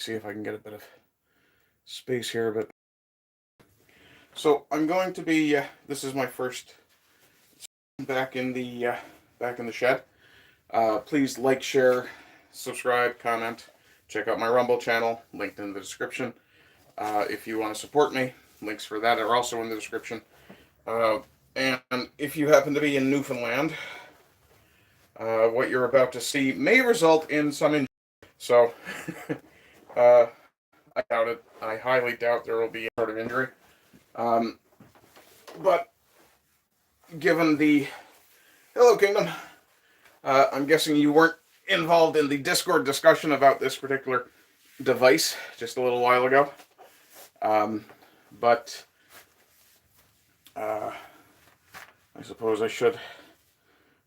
see if I can get a bit of space here, but so I'm going to be this is my first back in the shed. Please like, share, subscribe, comment, check out my Rumble channel, linked in the description. If you want to support me, links for that are also in the description. And if you happen to be in Newfoundland, what you're about to see may result in some injury. So I doubt it. I highly doubt there will be any sort of injury. But given the... Hello, Kingdom. I'm guessing you weren't involved in the Discord discussion about this particular device just a little while ago. But I suppose I should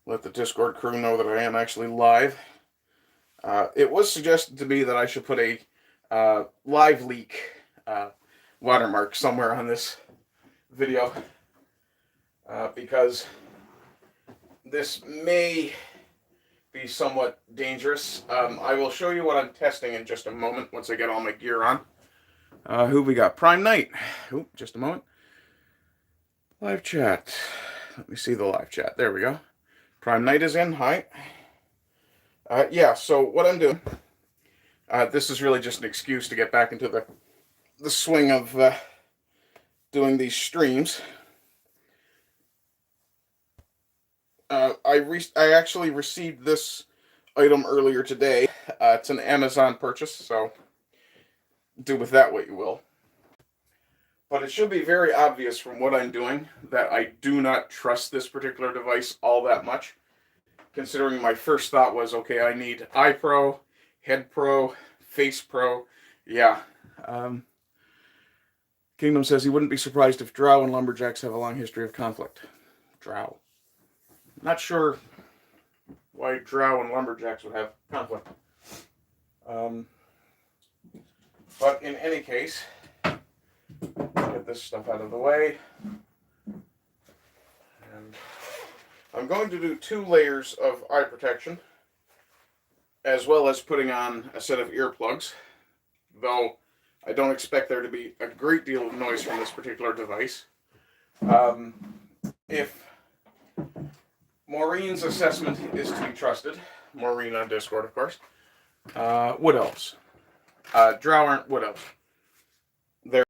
let the Discord crew know that I am actually live. It was suggested to me that I should put a live leak watermark somewhere on this video because this may be somewhat dangerous. I will show you what I'm testing in just a moment once I get all my gear on. Who we got? Prime Knight. Oop, just a moment. Live chat. Let me see the live chat. There we go. Prime Knight is in. Hi. Yeah, so what I'm doing, this is really just an excuse to get back into the swing of doing these streams. I actually received this item earlier today. It's an Amazon purchase, so do with that what you will. But it should be very obvious from what I'm doing that I do not trust this particular device all that much. Considering my first thought was, okay, I need Eye Pro, Head Pro, Face Pro. Yeah. Kingdom says he wouldn't be surprised if Drow and Lumberjacks have a long history of conflict. Drow. Not sure why Drow and Lumberjacks would have conflict. But in any case, get this stuff out of the way. And I'm going to do 2 layers of eye protection, as well as putting on a set of earplugs, though I don't expect there to be a great deal of noise from this particular device. If Maureen's assessment is to be trusted, Maureen on Discord, of course, wood elves. Drow aren't wood elves. They're,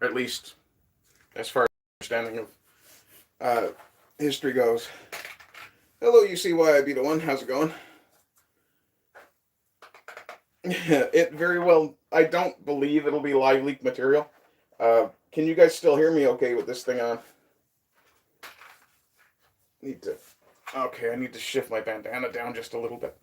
at least as far as understanding of history goes. Hello, UCYIB1, how's it going? It very well, I don't believe it'll be live leak material. Can you guys still hear me okay with this thing on? Okay, I need to shift my bandana down just a little bit.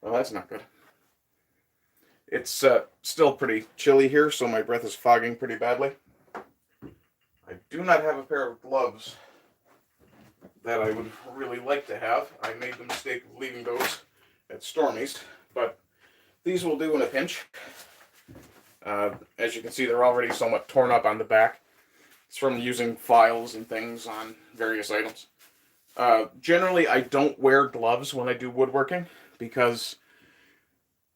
Well, that's not good. It's still pretty chilly here, so my breath is fogging pretty badly. I do not have a pair of gloves that I would really like to have. I made the mistake of leaving those at Stormy's, but these will do in a pinch. As you can see, they're already somewhat torn up on the back. It's from using files and things on various items. Generally, I don't wear gloves when I do woodworking because,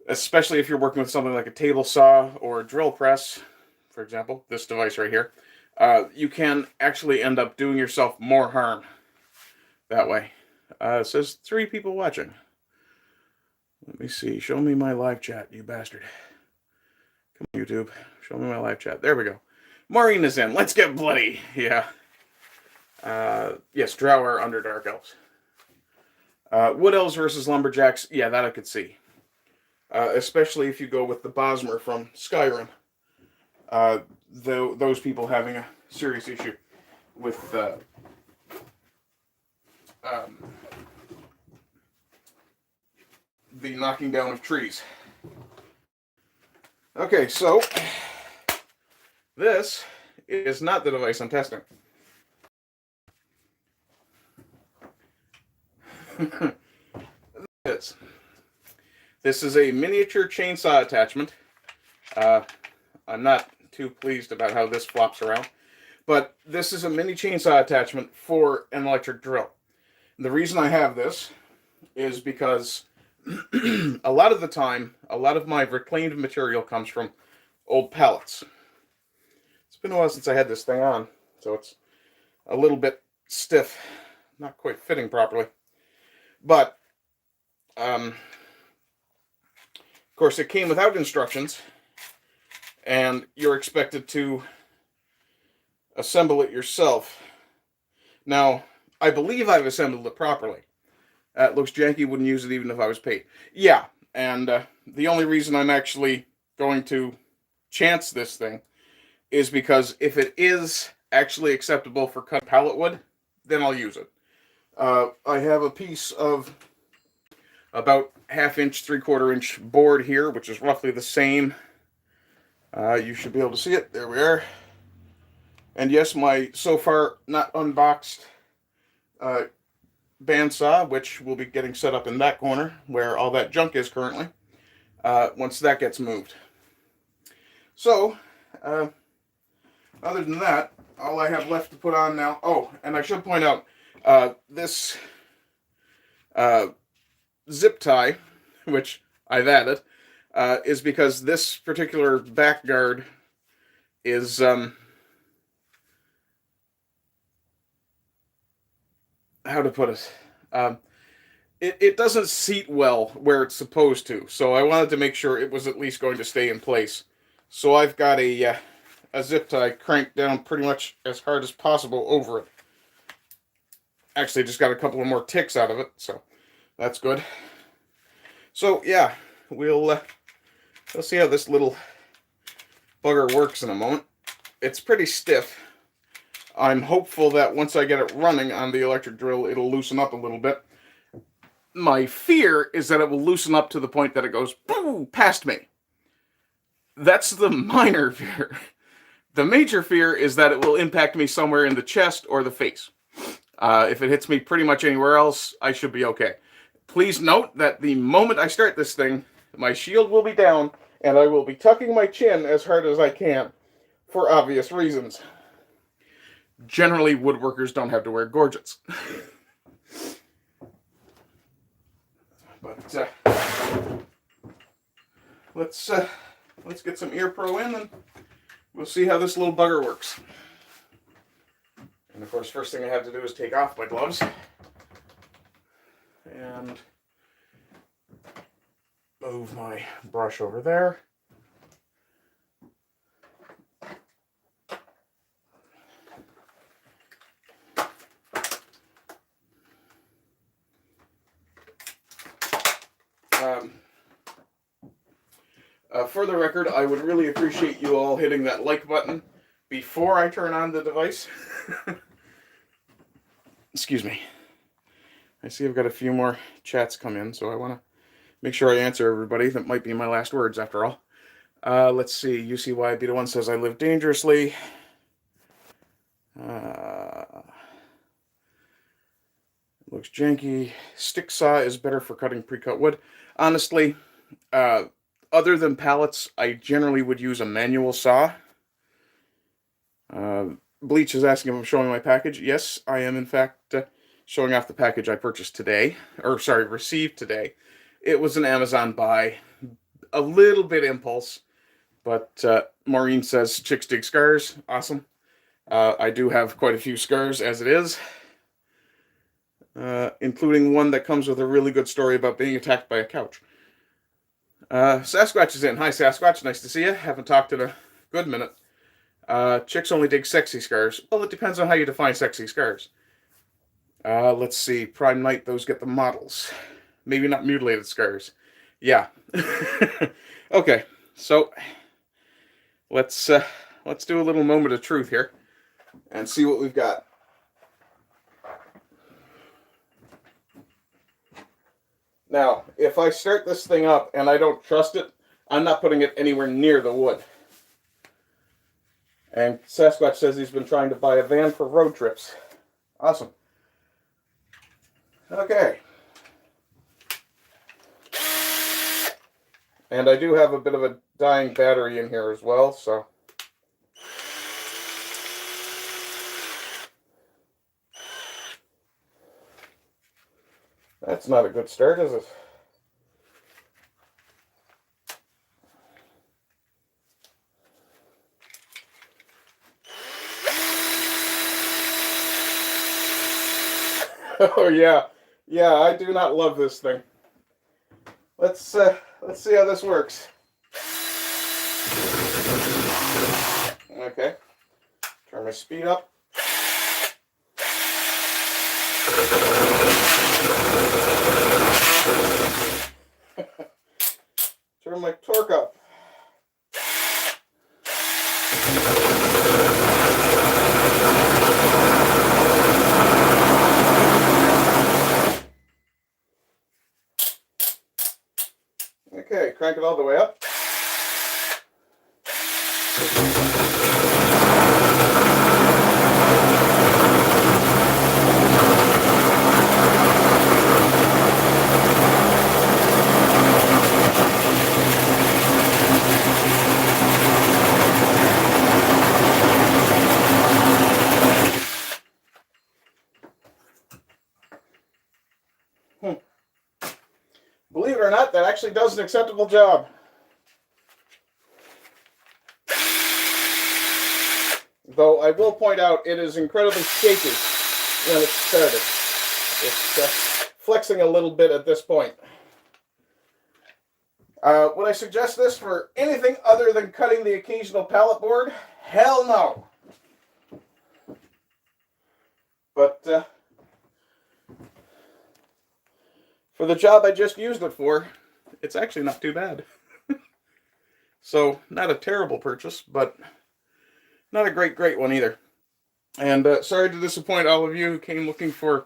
especially if you're working with something like a table saw or a drill press, for example, this device right here, you can actually end up doing yourself more harm that way. It says 3 people watching. Let me see. Show me my live chat, you bastard. Come on, YouTube. Show me my live chat. There we go. Maureen is in. Let's get bloody. Yeah. Yes, Drow are Underdark elves. Wood elves versus Lumberjacks. Yeah, that I could see. Especially if you go with the Bosmer from Skyrim. Those people having a serious issue with the knocking down of trees. Okay, so this is not the device I'm testing. This is a miniature chainsaw attachment. I'm not too pleased about how this flops around. But this is a mini chainsaw attachment for an electric drill. The reason I have this is because a lot of the time, a lot of my reclaimed material comes from old pallets. It's been a while since I had this thing on, so it's a little bit stiff, not quite fitting properly. But, of course, it came without instructions, and you're expected to assemble it yourself. Now, I believe I've assembled it properly. It looks janky, wouldn't use it even if I was paid. Yeah, and the only reason I'm actually going to chance this thing is because if it is actually acceptable for cut pallet wood, then I'll use it. I have a piece of about 1/2 inch, 3/4 inch board here, which is roughly the same. You should be able to see it. There we are. And yes, my so far not unboxed bandsaw, which will be getting set up in that corner where all that junk is currently, once that gets moved. So, other than that, all I have left to put on now... Oh, and I should point out, this zip tie, which I've added, is because this particular back guard is... how to put it? It doesn't seat well where it's supposed to, so I wanted to make sure it was at least going to stay in place. So I've got a zip tie cranked down pretty much as hard as possible over it. Actually, just got a couple of more ticks out of it, so that's good. So yeah, we'll see how this little bugger works in a moment. It's pretty stiff. I'm hopeful that once I get it running on the electric drill, it'll loosen up a little bit. My fear is that it will loosen up to the point that it goes boom, past me. That's the minor fear. The major fear is that it will impact me somewhere in the chest or the face. If it hits me pretty much anywhere else, I should be okay. Please note that the moment I start this thing, my shield will be down, and I will be tucking my chin as hard as I can, for obvious reasons. Generally, woodworkers don't have to wear gorgets. But let's get some ear pro in, and we'll see how this little bugger works. And of course, first thing I have to do is take off my gloves and move my brush over there. For the record, I would really appreciate you all hitting that like button before I turn on the device. Excuse me. I see I've got a few more chats come in, so I want to make sure I answer everybody. That might be my last words, after all. Let's see. UCY Beta 1 says I live dangerously. Looks janky. Stick saw is better for cutting pre-cut wood. Honestly, other than pallets, I generally would use a manual saw. Bleach is asking if I'm showing my package. Yes, I am in fact showing off the package I purchased today. Or, sorry, received today. It was an Amazon buy. A little bit impulse. But Maureen says, chicks dig scars. Awesome. I do have quite a few scars as it is. Including one that comes with a really good story about being attacked by a couch. Sasquatch is in. Hi, Sasquatch. Nice to see you. Haven't talked in a good minute. Chicks only dig sexy scars. Well, it depends on how you define sexy scars. Let's see. Prime Night, those get the models. Maybe not mutilated scars. Yeah. Okay, so let's do a little moment of truth here and see what we've got. Now, if I start this thing up and I don't trust it, I'm not putting it anywhere near the wood. And Sasquatch says he's been trying to buy a van for road trips. Awesome. Okay. And I do have a bit of a dying battery in here as well, so That's not a good start, is it? Oh yeah, yeah. I do not love this thing. Let's see how this works. Okay. Turn my speed up. Turn my torque up. Okay, crank it all the way up. Believe it or not, that actually does an acceptable job. Though I will point out, it is incredibly shaky when it's started. It's flexing a little bit at this point. Would I suggest this for anything other than cutting the occasional pallet board? Hell no. But for the job I just used it for, it's actually not too bad. So, not a terrible purchase, but not a great one either. And sorry to disappoint all of you who came looking for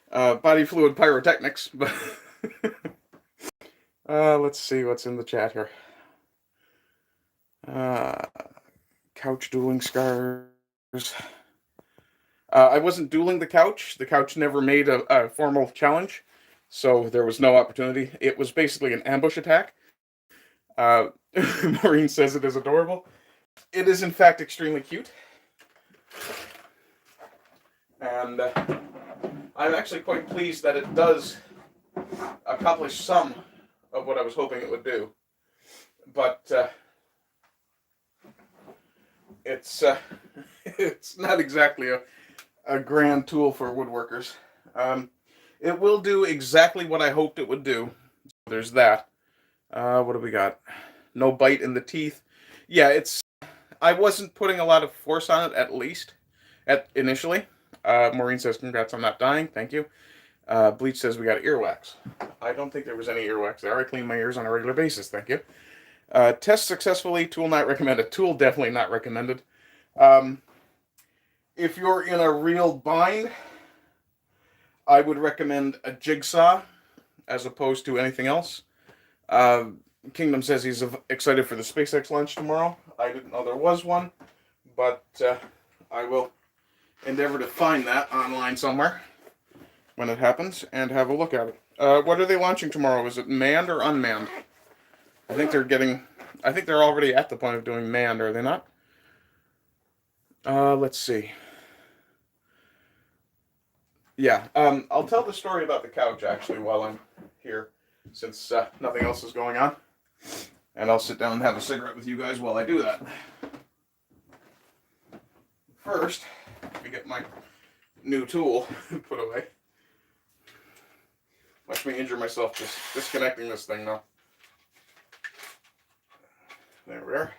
body fluid pyrotechnics, but let's see what's in the chat here. Couch dueling scars. I wasn't dueling the couch. The couch never made a formal challenge, so there was no opportunity. It was basically an ambush attack. Maureen says it is adorable. It is, in fact, extremely cute. And I'm actually quite pleased that it does accomplish some of what I was hoping it would do. But it's not exactly a grand tool for woodworkers. It will do exactly what I hoped it would do. So there's that. What do we got? No bite in the teeth. Yeah, I wasn't putting a lot of force on it, at least, initially. Maureen says, congrats on not dying. Thank you. Bleach says we got earwax. I don't think there was any earwax there. I clean my ears on a regular basis. Thank you. Test successfully. Tool not recommended. Tool definitely not recommended. If you're in a real bind, I would recommend a jigsaw as opposed to anything else. Kingdom says he's excited for the SpaceX launch tomorrow. I didn't know there was one, but I will endeavor to find that online somewhere when it happens and have a look at it. What are they launching tomorrow? Is it manned or unmanned? I think they're already at the point of doing manned, are they not? Let's see. Yeah, I'll tell the story about the couch, actually, while I'm here, since nothing else is going on. And I'll sit down and have a cigarette with you guys while I do that. First, let me get my new tool put away. Watch me injure myself just disconnecting this thing now. There we are.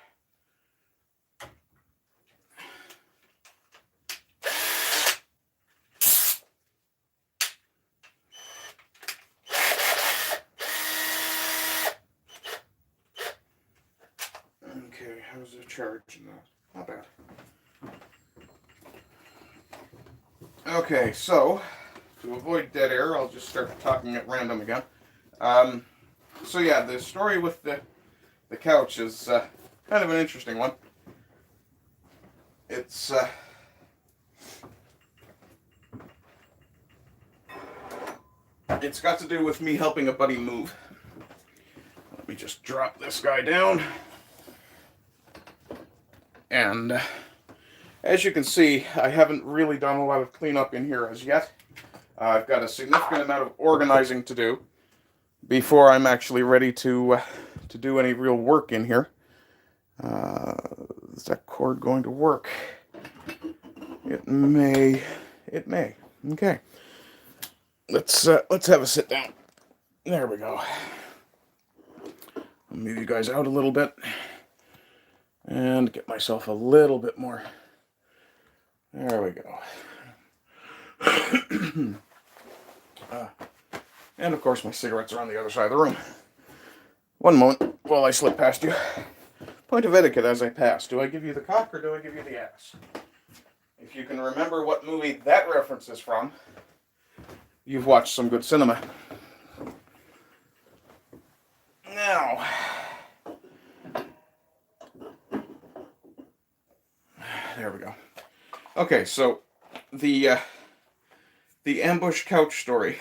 Okay, how's the charge in that? Not bad. Okay, so to avoid dead air, I'll just start talking at random again. So yeah, the story with the couch is kind of an interesting one. It's got to do with me helping a buddy move. Let me just drop this guy down. And as you can see, I haven't really done a lot of cleanup in here as yet. I've got a significant amount of organizing to do before I'm actually ready to do any real work in here. Is that cord going to work? It may. It may. Okay. Let's have a sit down. There we go. I'll move you guys out a little bit and get myself a little bit more. There we go. And of course my cigarettes are on the other side of the room. One moment while I slip past you. Point of etiquette as I pass. Do I give you the cock or do I give you the ass? If you can remember what movie that reference is from, you've watched some good cinema. Now, there we go. Okay, so the ambush couch story.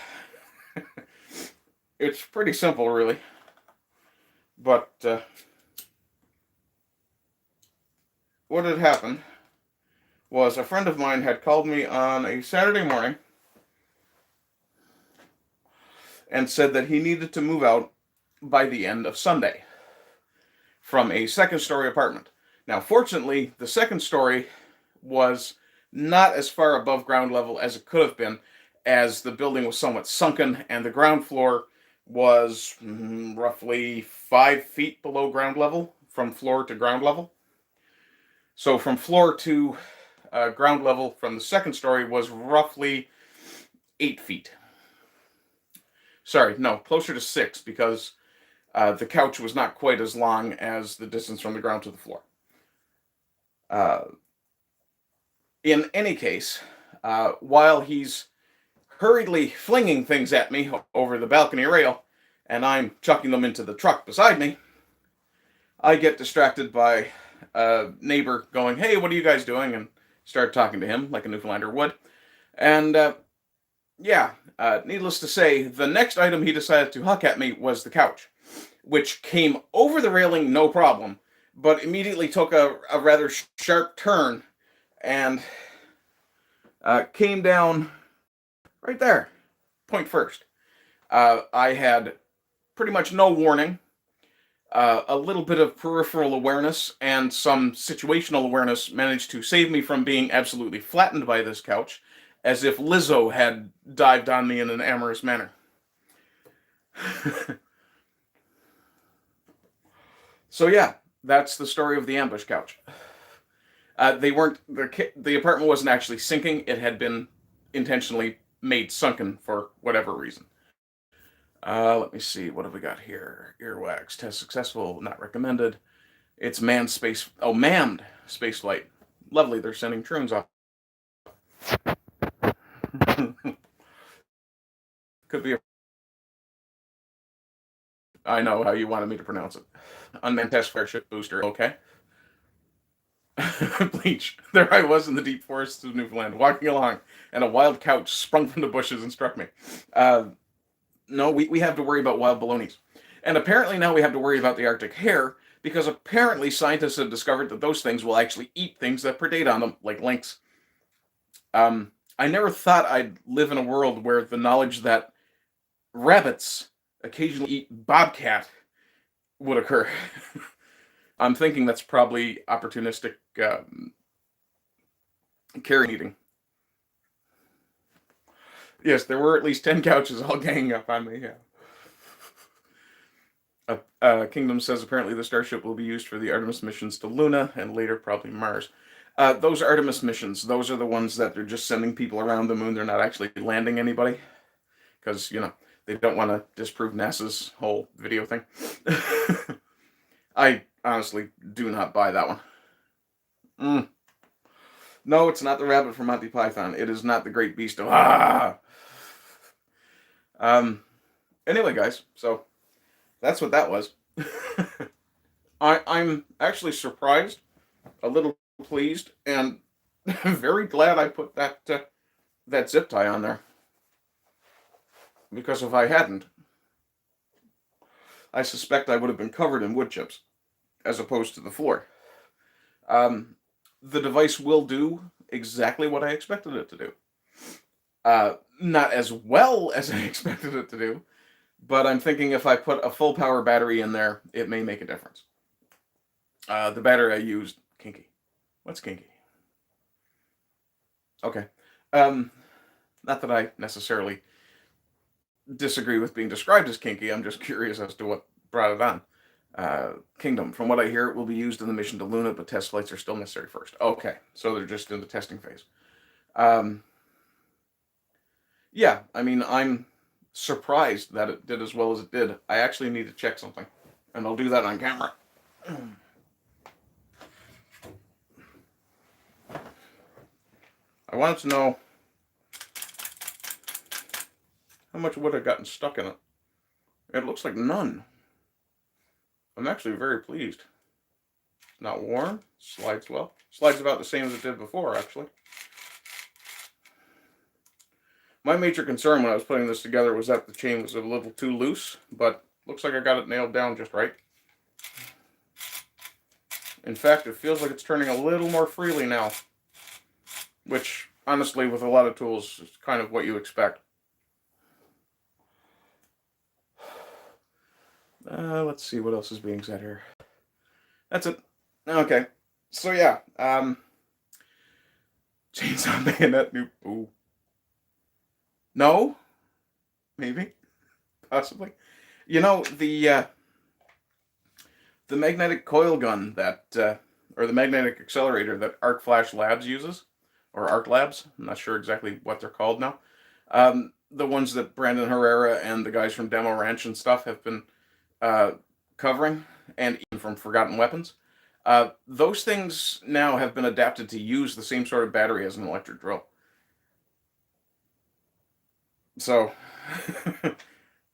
It's pretty simple, really. But what had happened was a friend of mine had called me on a Saturday morning and said that he needed to move out by the end of Sunday from a second-story apartment. Now, fortunately, the second story was not as far above ground level as it could have been, as the building was somewhat sunken, and the ground floor was roughly 5 feet below ground level, from floor to ground level. So from floor to ground level from the second story was roughly 8 feet. Sorry, no, closer to 6, because the couch was not quite as long as the distance from the ground to the floor. In any case, while he's hurriedly flinging things at me over the balcony rail, and I'm chucking them into the truck beside me, I get distracted by a neighbor going, "Hey, what are you guys doing?" and start talking to him like a Newfoundlander would. And needless to say, the next item he decided to huck at me was the couch, which came over the railing no problem, but immediately took a rather sharp turn and came down right there, point first. I had pretty much no warning, a little bit of peripheral awareness and some situational awareness managed to save me from being absolutely flattened by this couch, as if Lizzo had dived on me in an amorous manner. So yeah, that's the story of the ambush couch. The apartment wasn't actually sinking. It had been intentionally made sunken for whatever reason. Let me see, what have we got here? Earwax, test successful, not recommended. It's manned space flight. Lovely, they're sending troons off. Could be I know how you wanted me to pronounce it. Unmanned test airship booster, okay. Bleach. There I was in the deep forests of Newfoundland, walking along, and a wild couch sprung from the bushes and struck me. No, we have to worry about wild balonies. And apparently now we have to worry about the Arctic hare, because apparently scientists have discovered that those things will actually eat things that predate on them, like lynx. I never thought I'd live in a world where the knowledge that rabbits occasionally eat bobcat would occur. I'm thinking that's probably opportunistic carrion eating. Yes, there were at least 10 couches all ganging up on me, yeah. Kingdom says apparently the starship will be used for the Artemis missions to Luna, and later probably Mars. Those Artemis missions, those are the ones that they're just sending people around the moon. They're not actually landing anybody. Because, they don't want to disprove NASA's whole video thing. I honestly do not buy that one. No, it's not the rabbit from Monty Python. It is not the great beast of... Anyway, guys, so that's what that was. I'm actually surprised, a little pleased, and very glad I put that zip tie on there. Because if I hadn't, I suspect I would have been covered in wood chips, as opposed to the floor. The device will do exactly what I expected it to do. Not as well as I expected it to do, but I'm thinking if I put a full power battery in there, it may make a difference. The battery I used, kinky. What's kinky? Okay. Not that I necessarily disagree with being described as kinky. I'm just curious as to what brought it on. Kingdom. From what I hear, it will be used in the mission to Luna, but test flights are still necessary first. Okay, so they're just in the testing phase. Yeah, I mean, I'm surprised that it did as well as it did. I actually need to check something, and I'll do that on camera. I wanted to know how much wood had gotten stuck in it. It looks like none. I'm actually very pleased. It's not warm, slides well. Slides about the same as it did before, actually. My major concern when I was putting this together was that the chain was a little too loose, but looks like I got it nailed down just right. In fact, it feels like it's turning a little more freely now, which, honestly, with a lot of tools, is kind of what you expect. Let's see what else is being said here. That's it. Okay. So, yeah. Chainsaw bayonet new... Ooh. No? Maybe? Possibly. You know, the magnetic coil gun that... or the magnetic accelerator that Arc Flash Labs uses, or Arc Labs, I'm not sure exactly what they're called now. The ones that Brandon Herrera and the guys from Demo Ranch and stuff have been covering, and even from Forgotten Weapons. Those things now have been adapted to use the same sort of battery as an electric drill. So,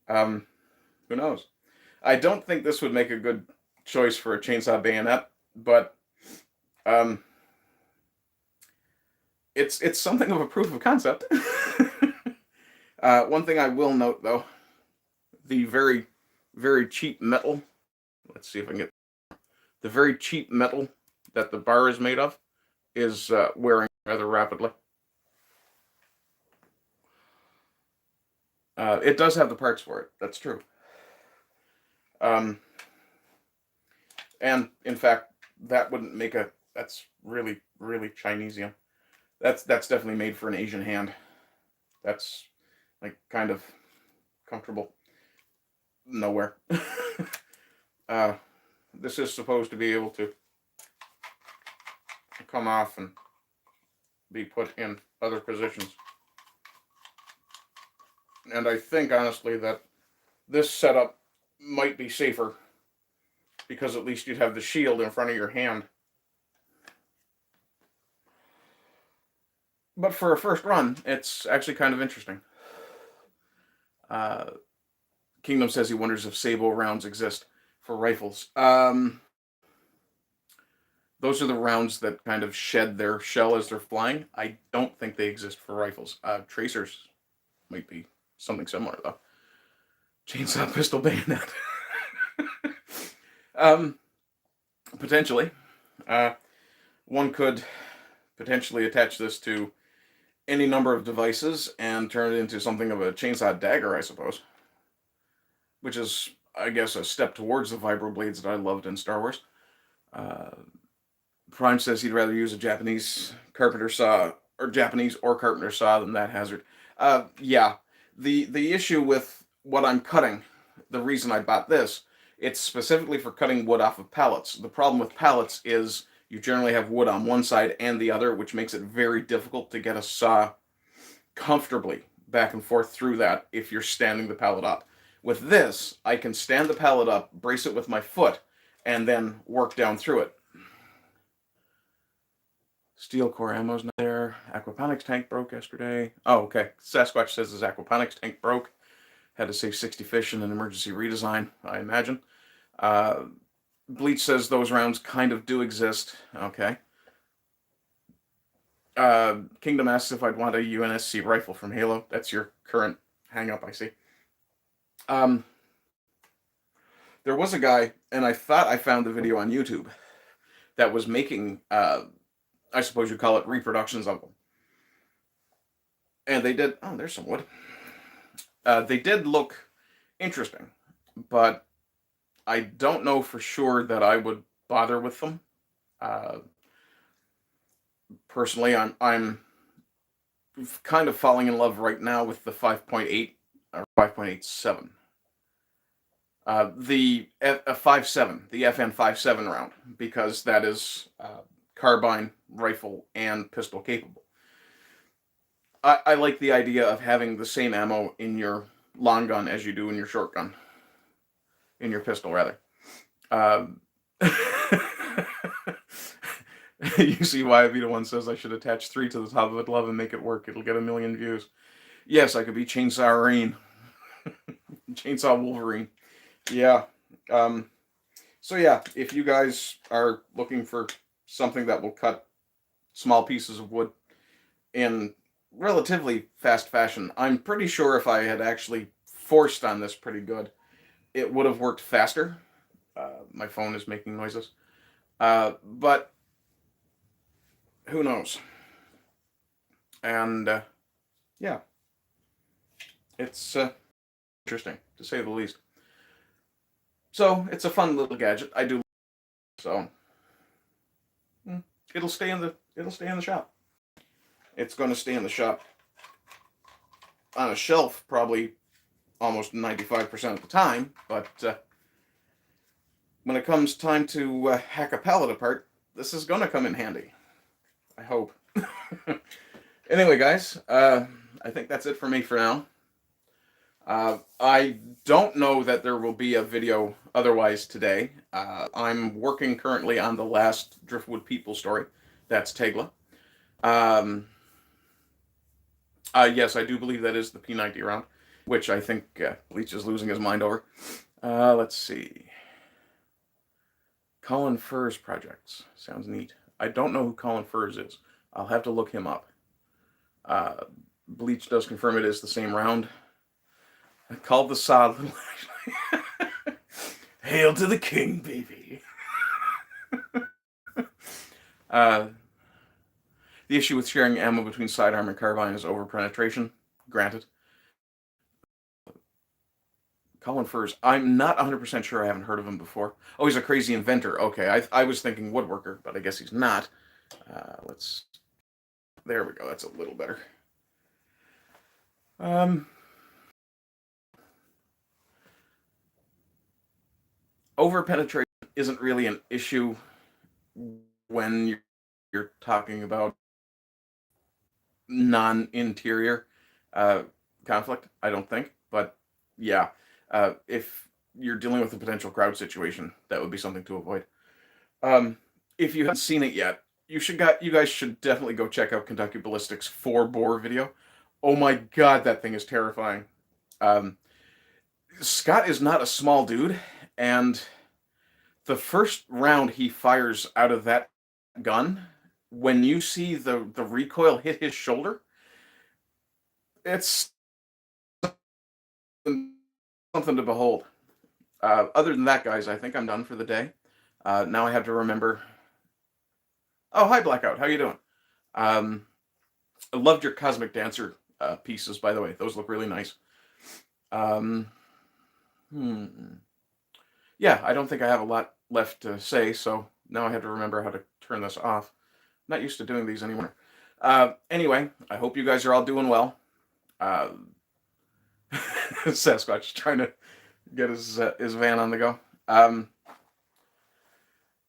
who knows? I don't think this would make a good choice for a chainsaw bayonet, but it's something of a proof of concept. One thing I will note, though, the very, very cheap metal. Let's see if I can get the very cheap metal that the bar is made of is wearing rather rapidly. It does have the parts for it. That's true. And in fact, that wouldn't make a. That's really, really Chinesium. That's definitely made for an Asian hand. That's like kind of comfortable. Nowhere. This is supposed to be able to come off and be put in other positions. And I think, honestly, that this setup might be safer because at least you'd have the shield in front of your hand. But for a first run, it's actually kind of interesting. Kingdom says he wonders if Sabo rounds exist for rifles. Those are the rounds that kind of shed their shell as they're flying. I don't think they exist for rifles. Tracers might be something similar, though. Chainsaw pistol bayonet. Potentially. One could potentially attach this to any number of devices and turn it into something of a chainsaw dagger, I suppose. Which is, I guess, a step towards the vibroblades that I loved in Star Wars. Prime says he'd rather use a Japanese carpenter saw, or Japanese or carpenter saw than that hazard. Yeah. The issue with what I'm cutting, the reason I bought this, it's specifically for cutting wood off of pallets. The problem with pallets is you generally have wood on one side and the other, which makes it very difficult to get a saw comfortably back and forth through that if you're standing the pallet up. With this, I can stand the pallet up, brace it with my foot, and then work down through it. Steel core ammo's not there. Aquaponics tank broke yesterday. Oh, okay. Sasquatch says his aquaponics tank broke. Had to save 60 fish in an emergency redesign, I imagine. Bleach says those rounds kind of do exist. Okay. Kingdom asks if I'd want a UNSC rifle from Halo. That's your current hang-up, I see. There was a guy, and I thought I found the video on YouTube, that was making, I suppose you call it reproductions of them. And they did, oh, there's some wood. They did look interesting, but I don't know for sure that I would bother with them. Uh, Personally, I'm kind of falling in love right now with the 5.8 or 5.87. The 5.7, the FN 5.7 round, because that is carbine, rifle, and pistol capable. I like the idea of having the same ammo in your long gun as you do in your short gun. In your pistol, rather. You see why Vita1 says I should attach 3 to the top of a glove and make it work. It'll get 1 million views. Yes, I could be Chainsaw Rain. Chainsaw Wolverine. Yeah. So yeah, if you guys are looking for something that will cut small pieces of wood in relatively fast fashion, I'm pretty sure if I had actually forced on this pretty good, it would have worked faster. My phone is making noises. But who knows? And yeah, it's interesting to say the least. So it's a fun little gadget. I do. So it'll stay in the shop. It's going to stay in the shop on a shelf probably almost 95% of the time, but when it comes time to hack a pallet apart, this is going to come in handy. I hope. Anyway, guys, I think that's it for me for now. I don't know that there will be a video otherwise today. I'm working currently on the last Driftwood People story. That's Tegla. Yes, I do believe that is the P90 round, which I think Bleach is losing his mind over. Let's see. Colin Furs projects. Sounds neat. I don't know who Colin Furs is. I'll have to look him up. Bleach does confirm it is the same round. I called the sod little Ashley. Hail to the king, baby. The issue with sharing ammo between sidearm and carbine is over-penetration. Granted. Colin Furs. I'm not 100% sure. I haven't heard of him before. Oh, he's a crazy inventor. Okay, I was thinking woodworker, but I guess he's not. There we go. That's a little better. Over-penetration isn't really an issue when you're talking about non-interior conflict, I don't think. But yeah, if you're dealing with a potential crowd situation, that would be something to avoid. If you haven't seen it yet, you guys should definitely go check out Kentucky Ballistics 4-bore video. Oh my god, that thing is terrifying. Scott is not a small dude, and the first round he fires out of that gun, when you see the recoil hit his shoulder, it's something to behold. Other than that, guys, I think I'm done for the day. Now I have to remember. Oh, hi, Blackout. How you doing? I loved your Cosmic Dancer pieces, by the way. Those look really nice. Yeah, I don't think I have a lot left to say, so now I have to remember how to turn this off. I'm not used to doing these anymore. Anyway, I hope you guys are all doing well. Sasquatch is trying to get his van on the go.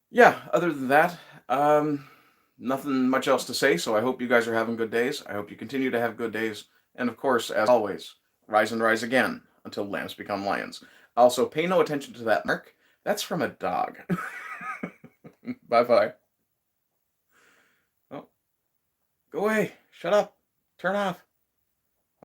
Yeah, other than that, nothing much else to say, so I hope you guys are having good days. I hope you continue to have good days. And of course, as always, rise and rise again until lambs become lions. Also, pay no attention to that mark. That's from a dog. Bye-bye. Oh. Go away. Shut up. Turn off.